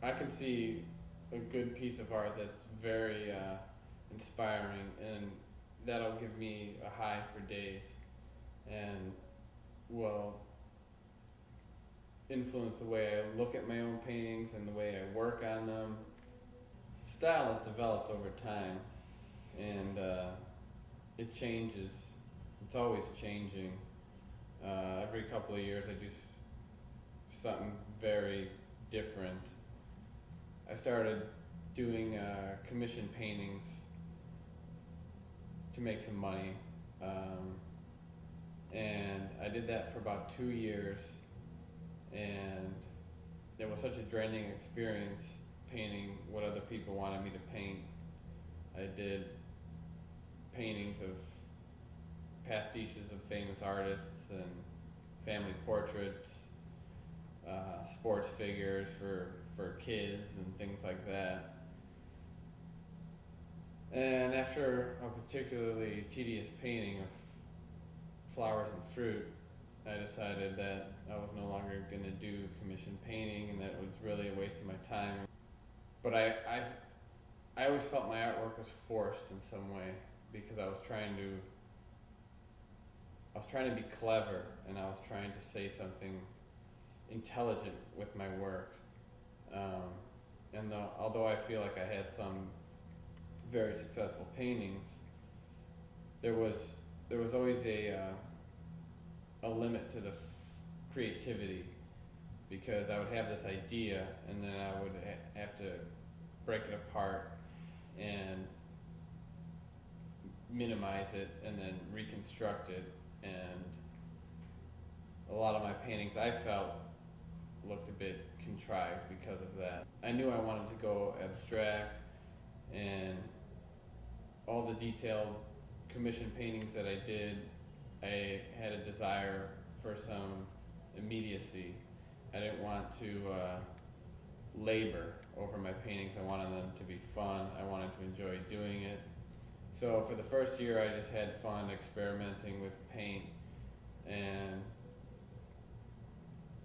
I can see a good piece of art that's very inspiring, and that'll give me a high for days, and will influence the way I look at my own paintings and the way I work on them. Style has developed over time, and it changes. It's always changing. Every couple of years I do something very different. I started doing commission paintings to make some money, and I did that for about 2 years, and it was such a draining experience painting what other people wanted me to paint. I did paintings of pastiches of famous artists and family portraits, sports figures for kids and things like that. And after a particularly tedious painting of flowers and fruit, I decided that I was no longer going to do commission painting, and that it was really a waste of my time. But I always felt my artwork was forced in some way, because I was trying to be clever, and I was trying to say something intelligent with my work. Although I feel like I had some very successful paintings, there was always a limit to the creativity, because I would have this idea, and then I would have to break it apart and minimize it and then reconstruct it. And a lot of my paintings, I felt, looked a bit contrived because of that. I knew I wanted to go abstract, and all the detailed commission paintings that I did, I had a desire for some immediacy. I didn't want to labor over my paintings. I wanted them to be fun. I wanted to enjoy doing it. So for the first year, I just had fun experimenting with paint, and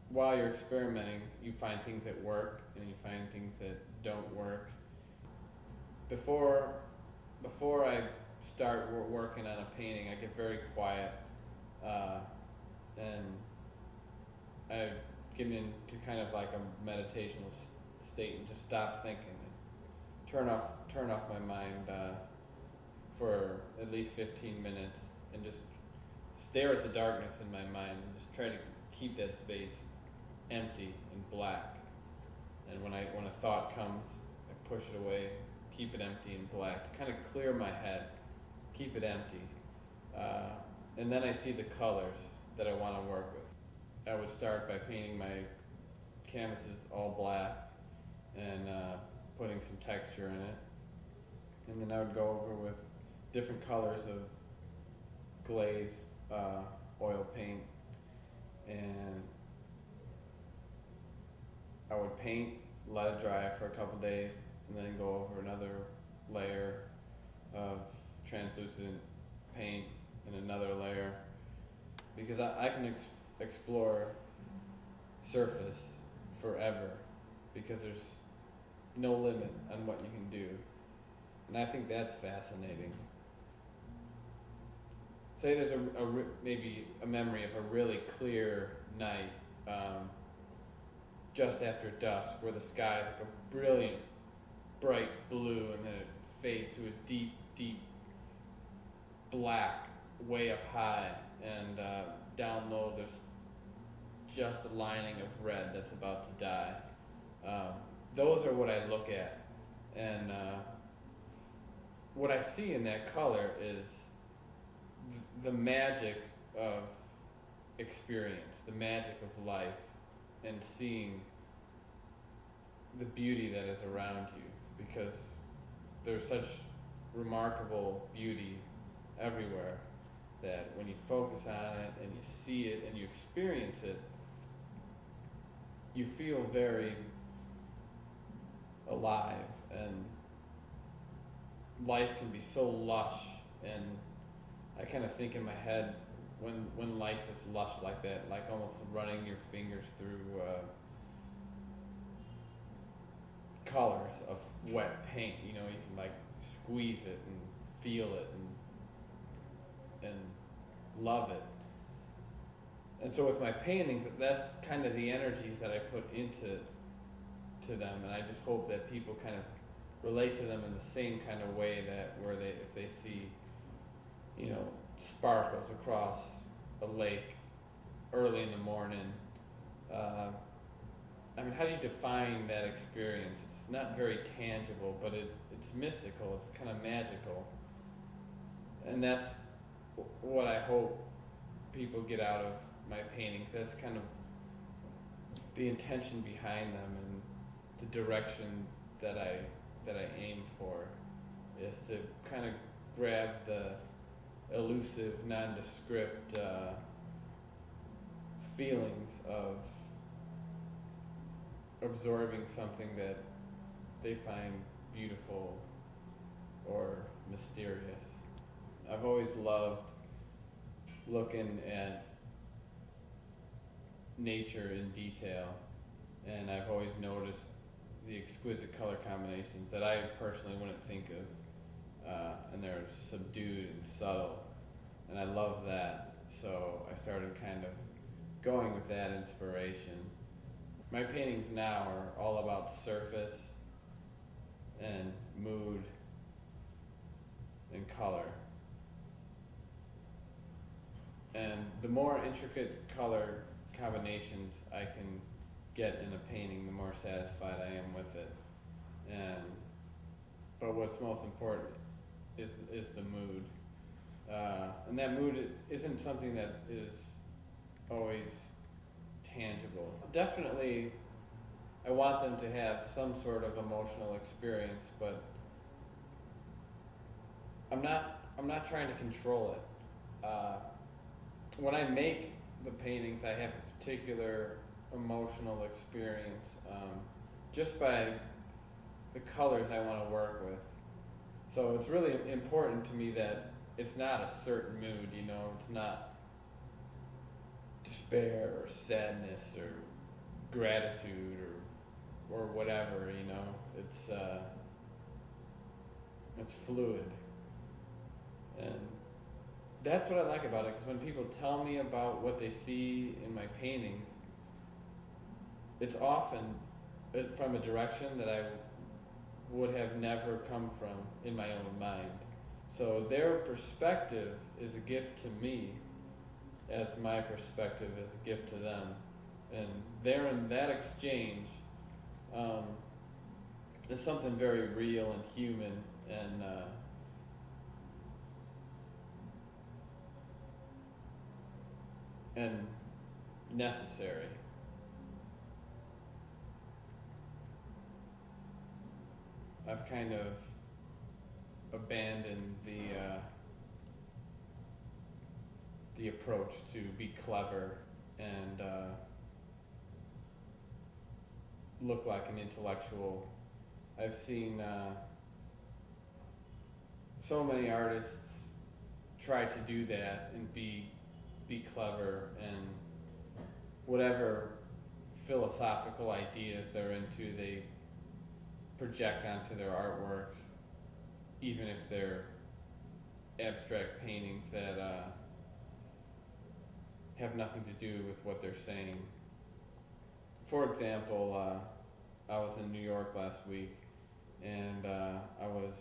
while you're experimenting, you find things that work and you find things that don't work. Before I start working on a painting, I get very quiet, and I get into kind of like a meditational state and just stop thinking and turn off my mind for at least 15 minutes, and just stare at the darkness in my mind and just try to keep that space empty and black. And when a thought comes, I push it away, keep it empty and black, to kind of clear my head, keep it empty. And then I see the colors that I want to work with. I would start by painting my canvases all black and putting some texture in it. And then I would go over with different colors of glazed oil paint, and I would paint, let it dry for a couple days, and then go over another layer of translucent paint and another layer, because I can explore surface forever, because there's no limit on what you can do, and I think that's fascinating. Say there's maybe a memory of a really clear night, just after dusk, where the sky is like a brilliant, bright blue, and then it fades to a deep, deep black way up high, and down low there's just a lining of red that's about to die. Those are what I look at, and what I see in that color is the magic of experience, the magic of life, and seeing the beauty that is around you, because there's such remarkable beauty everywhere that when you focus on it and you see it and you experience it, you feel very alive, and life can be so lush. And I kind of think in my head, when life is lush like that, like almost running your fingers through colors of wet paint. You know, you can like squeeze it and feel it and love it. And so with my paintings, that's kind of the energies that I put into them, and I just hope that people kind of relate to them in the same kind of way that where they if they see, you know, sparkles across a lake early in the morning. I mean, how do you define that experience? It's not very tangible, but it's mystical, it's kind of magical. And that's what I hope people get out of my paintings. That's kind of the intention behind them and the direction that I aim for, is to kind of grab the elusive, nondescript feelings of absorbing something that they find beautiful or mysterious. I've always loved looking at nature in detail, and I've always noticed the exquisite color combinations that I personally wouldn't think of, and they're subdued and subtle, and I love that. So I started kind of going with that inspiration. My paintings now are all about surface and mood and color. And the more intricate color combinations I can get in a painting, the more satisfied I am with it. But what's most important is the mood. And that mood isn't something that is always tangible. Definitely, I want them to have some sort of emotional experience, but I'm not trying to control it. When I make the paintings, I have a particular emotional experience, just by the colors I want to work with. So it's really important to me that it's not a certain mood, you know, it's not despair or sadness or gratitude or whatever, you know. It's fluid. And that's what I like about it, because when people tell me about what they see in my paintings, it's often from a direction that I would have never come from in my own mind. So their perspective is a gift to me, as my perspective is a gift to them. And there in that exchange is something very real and human and necessary. I've kind of abandoned the approach to be clever and look like an intellectual. I've seen so many artists try to do that and be clever, and whatever philosophical ideas they're into, they project onto their artwork, even if they're abstract paintings that have nothing to do with what they're saying. For example, I was in New York last week, and I was